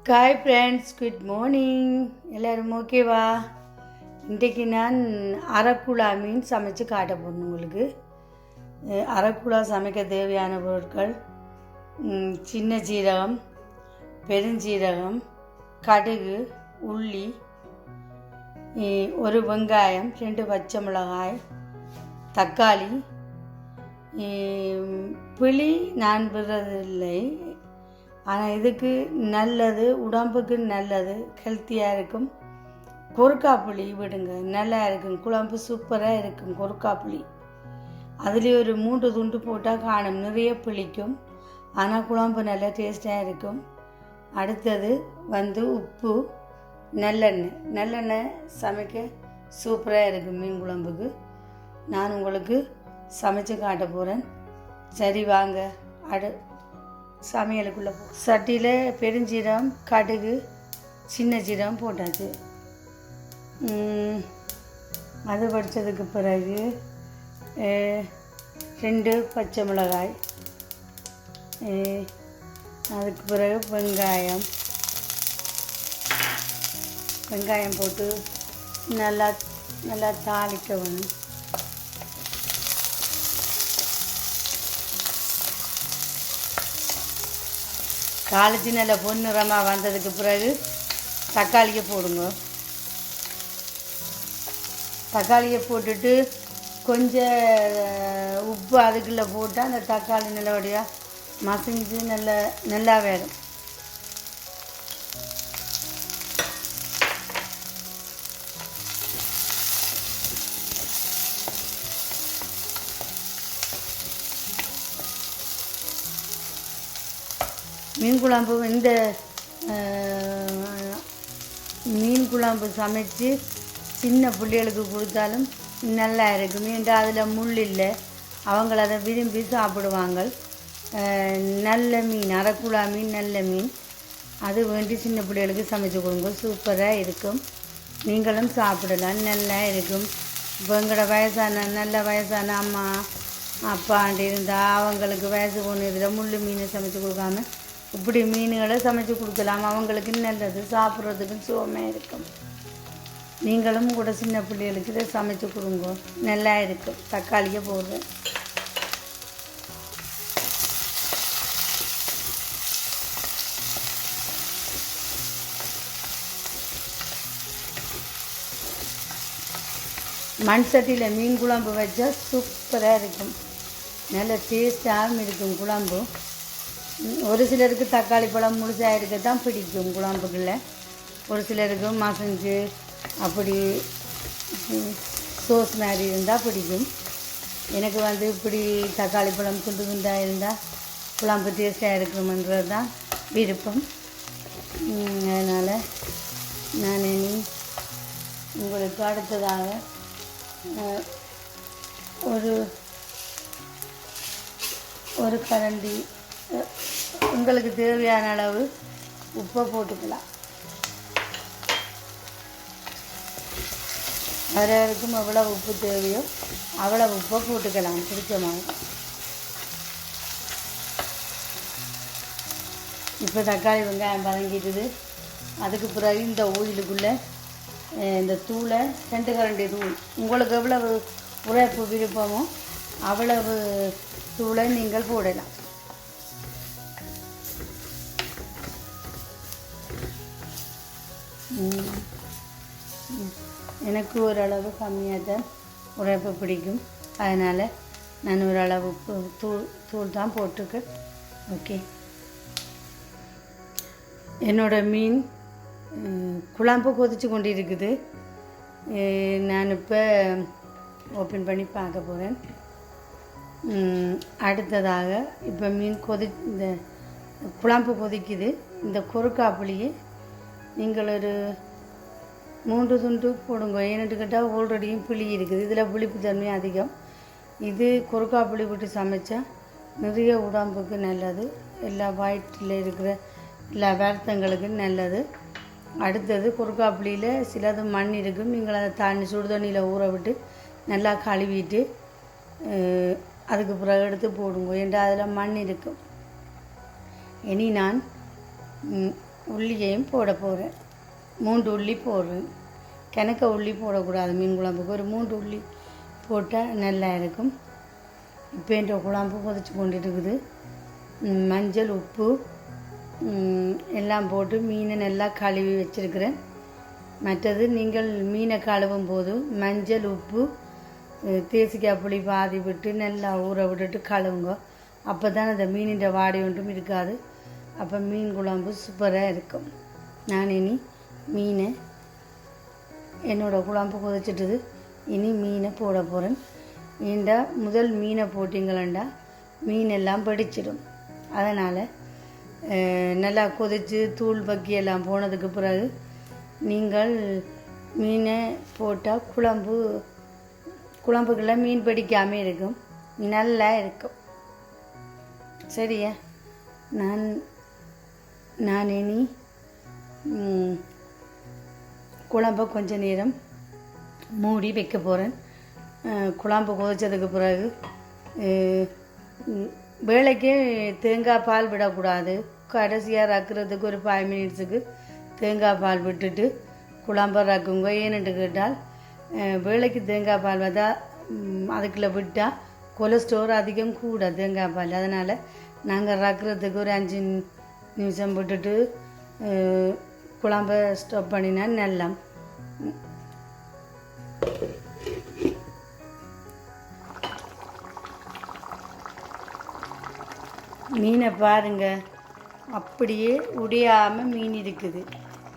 Hi friends, good morning. எல்லோரும் ஓகேவா? இன்றைக்கு நான் அரைக்குழா மீன் சமைச்சு காட்ட போகிறேன் உங்களுக்கு. அரைக்குழா சமைக்க தேவையான பொருட்கள்: சின்ன ஜீரகம், பெருஞ்சீரகம், கடுகு, உள்ளி, ஒரு வெங்காயம், 2 பச்சை மிளகாய், தக்காளி. புளி நான் விடுறதில்லை, ஆனால் இதுக்கு நல்லது, உடம்புக்கு நல்லது, ஹெல்த்தியாக இருக்கும். கொருக்காப்புளி விடுங்க, நல்லா இருக்கும், குழம்பு சூப்பராக இருக்கும். கொருக்காப்புளி அதுலேயே ஒரு 3 துண்டு போட்டால் காணும், நிறைய புளிக்கும், ஆனால் குழம்பு நல்லா டேஸ்டாக இருக்கும். அடுத்தது உப்பு, நல்லெண்ணெய் சமைக்க சூப்பராக இருக்கும் மீன் குழம்புக்கு. நான் உங்களுக்கு சமைச்சு காட்ட போகிறேன். சரி வாங்க சமையலுக்குள்ளே சட்டியில் பெருஞ்சீரகம், கடுகு, சின்ன ஜீரகம் போட்டாச்சு. அது படித்ததுக்கு பிறகு 2 பச்சை மிளகாய், அதுக்கு பிறகு வெங்காயம் போட்டு நல்லா தாளிக்க வேணும். தாளித்து நல்லா பொன்னிறமாக வந்ததுக்கு பிறகு தக்காளியை போடுங்க. தக்காளியை போட்டுட்டு கொஞ்சம் உப்பு அதுக்குள்ளே போட்டால் அந்த தக்காளி நல்லபடியாக மசிஞ்சு நல்லா வேணும். மீன் குழம்பு மீன் குழம்பு சமைச்சு சின்ன பிள்ளைகளுக்கு கொடுத்தாலும் நல்லா இருக்கும். மீன்டா அதில் முள் இல்லை, அவங்கள அதை விரும்பி சாப்பிடுவாங்க. நல்ல மீன், அரைக்குழா மீன், நல்ல மீன். அது வேண்டி சின்ன பிள்ளைகளுக்கு சமைச்சு கொடுங்க, சூப்பராக இருக்கும். நீங்களும் சாப்பிடலாம், நல்லா இருக்கும். இப்போ எங்களோட நல்ல வயசான அம்மா அப்பாண்டி இருந்தால் அவங்களுக்கு வயசு ஒன்று இதில் முள் மீனை சமைச்சு கொடுக்காம இப்படி மீன்களை சமைச்சு கொடுக்கலாம். அவங்களுக்கு நல்லது, சாப்பிட்றதுக்கும் சுகமாக இருக்கும். நீங்களும் கூட சின்ன பிள்ளைகளுக்கு இதை சமைச்சு கொடுங்க, நல்லா இருக்கும். தக்காளியை போடுறேன். மண் சட்டியில் மீன் குழம்பு வச்சா சூப்பராக இருக்கும், நல்ல டேஸ்டாகவும் இருக்கும் குழம்பு. ஒரு சிலருக்கு தக்காளி பழம் முழுசாக இருக்க தான் பிடிக்கும் குழம்புக்குள்ள, ஒரு சிலருக்கு மசஞ்சு அப்படி சோஸ் மாதிரி இருந்தால் பிடிக்கும். எனக்கு இப்படி தக்காளி பழம் துண்டு துண்டாக இருந்தால் குழம்பு டேஸ்டாக இருக்குமென்றது தான் விருப்பம். அதனால் நான் இனி உங்களுக்கு அடுத்ததாக ஒரு கரண்டி உங்களுக்கு தேவையான அளவு உப்பை போட்டுக்கலாம். அவரவருக்கும் எவ்வளோ உப்பு தேவையோ அவ்வளோ உப்பை போட்டுக்கலாம், பிடிச்ச மாதிரி. இப்போ தக்காளி வெங்காயம் வதங்கிட்டுது. அதுக்கு பிறகு இந்த ஓயிலுக்குள்ளே இந்த தூளை 2 கரண்டி தூள், உங்களுக்கு எவ்வளவு உரைப்பு விருப்பமோ அவ்வளவு தூளை நீங்கள் போடலாம். எனக்கு ஓரளவு கம்மியாக தான் உரைப்பு பிடிக்கும், அதனால் நான் ஓரளவு தூள் தான் போட்டிருக்கேன். ஓகே, என்னோடய மீன் குழம்பு கொதிச்சு கொண்டு இருக்குது. நான் இப்போ ஓப்பன் பண்ணி பார்க்க போகிறேன். அடுத்ததாக இப்போ மீன் இந்த குழம்பு கொதிக்குது. இந்த கொருக்காப்புளியை நீங்கள் ஒரு 3 துண்டு போடுங்க. ஏன்னு கேட்டால் ஆல்ரெடியும் புளி இருக்குது, இதில் புளிப்பு தன்மை அதிகம். இது கொருக்காப்புளி விட்டு சமைச்சா நிறைய உடம்புக்கு நல்லது, எல்லா வயிற்றில் இருக்கிற எல்லா வருத்தங்களுக்கும் நல்லது. அடுத்தது கொருக்காப்புளியில் சிலது மண் இருக்கும், நீங்கள் அதை சுடு தண்ணியில் ஊற விட்டு நல்லா கழுவிட்டு அதுக்கு பிறகு எடுத்து போடுங்க, ஏன்டா அதில் மண் இருக்கும். இனி நான் உள்ளியையும் போட போகிறேன். 3 உள்ளி போடுறேன். கிணக்க உள்ளி போடக்கூடாது மீன் குழம்புக்கு. ஒரு 3 உள்ளி போட்டால் நல்லா இருக்கும். இப்போ என்ற குழம்பு கொதிச்சு கொண்டு இருக்குது. மஞ்சள் உப்பு எல்லாம் போட்டு மீனை நல்லா கழுவி வச்சுருக்கிறேன். மற்றது நீங்கள் மீனை கழுவும் போது மஞ்சள் உப்பு தேசிக்காய் புளி பாதி விட்டு நல்லா ஊற விட்டுட்டு கழுவுங்க. அப்போ தான் அந்த மீனின் வாடை ஒன்றும் இருக்காது. அப்போ மீன் குழம்பு சூப்பராக இருக்கும். நான் இனி மீனை என்னோடய குழம்பு கொதிச்சிட்டுது. இனி மீனை போட போகிறேன். ஏண்டா முதல் மீனை போட்டிங்களா மீன் எல்லாம் படிச்சிடும். அதனால் நல்லா கொதித்து தூள் பக்கியெல்லாம் போனதுக்கு பிறகு நீங்கள் மீனை போட்டால் குழம்புக்கெல்லாம் மீன் பிடிக்காமல் இருக்கும். நல்லா இருக்கும். சரியா? நான் இனி குழம்பை கொஞ்ச நேரம் மூடி வைக்க போகிறேன். குழம்பு கொதிச்சதுக்கு பிறகு வேலைக்கே தேங்காய் பால் விடக்கூடாது. கடைசியாக ரக்கிறதுக்கு ஒரு 5 மினிட்ஸுக்கு தேங்காய் பால் விட்டுட்டு குழம்பை ரக்குங்க. ஏன்னுட்டு கேட்டால் வேலைக்கு தேங்காய் பால் வந்தால் அதுக்குள்ளே விட்டால் கொலஸ்ட்ரால் அதிகம் கூட தேங்காய் பால். அதனால் நாங்கள் ரக்கிறதுக்கு ஒரு 5 நிமிஷம் விட்டுட்டு குழம்பை ஸ்டாப் பண்ணினா நல்லா. மீனை பாருங்கள், அப்படியே உடையாமல் மீன் இருக்குது.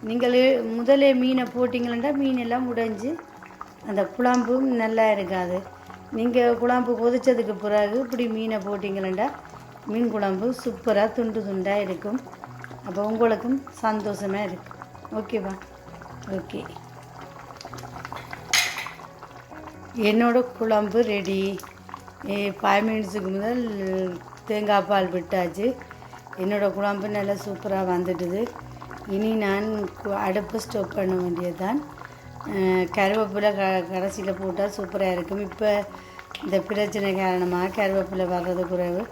நீங்கள் முதலே மீனை போட்டிங்களா மீனெல்லாம் உடைஞ்சி அந்த குழம்பும் நல்லா இருக்காது. நீங்கள் குழம்பு கொதிச்சதுக்கு பிறகு இப்படி மீனை போட்டிங்களா மீன் குழம்பு சூப்பராக துண்டு துண்டாக இருக்கும். அப்போ உங்களுக்கும் சந்தோஷமாக இருக்கும். ஓகேவா? ஓகே, என்னோட குழம்பு ரெடி. 5 மினிட்ஸுக்கு முதல் தேங்காய் பால் விட்டாச்சு. என்னோடய குழம்பு நல்லா சூப்பராக வந்துட்டுது. இனி நான் அடுப்பு ஸ்டாப் பண்ண வேண்டியதுதான். கருவேப்பிலை கடைசியில் போட்டால் சூப்பராக இருக்கும். இப்போ இந்த பிரச்சனை காரணமாக கருவேப்பிலை வர்றது குறைவு.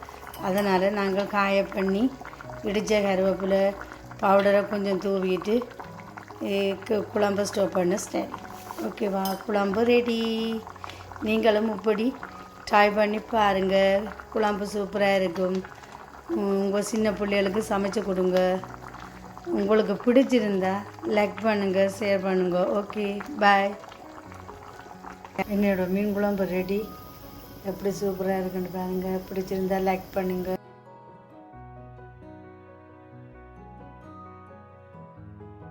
அதனால் நாங்கள் காய பண்ணி இடித்த கருவேப்பிலை பவுடரை கொஞ்சம் தூவிட்டு குழம்பு ஸ்டோவ் பண்ண ஸ்டைல். ஓகேவா? குழம்பு ரெடி. நீங்களும் இப்படி ட்ரை பண்ணி பாருங்கள். குழம்பு சூப்பராக இருக்கும். உங்கள் சின்ன பிள்ளைகளுக்கு சமைச்சு கொடுங்க. உங்களுக்கு பிடிச்சிருந்தா லைக் பண்ணுங்கள், ஷேர் பண்ணுங்கள். ஓகே, பாய். என்னோடய மீன் குழம்பு ரெடி. எப்படி சூப்பராக இருக்குன்னு பாருங்கள். பிடிச்சிருந்தா லைக் பண்ணுங்கள்.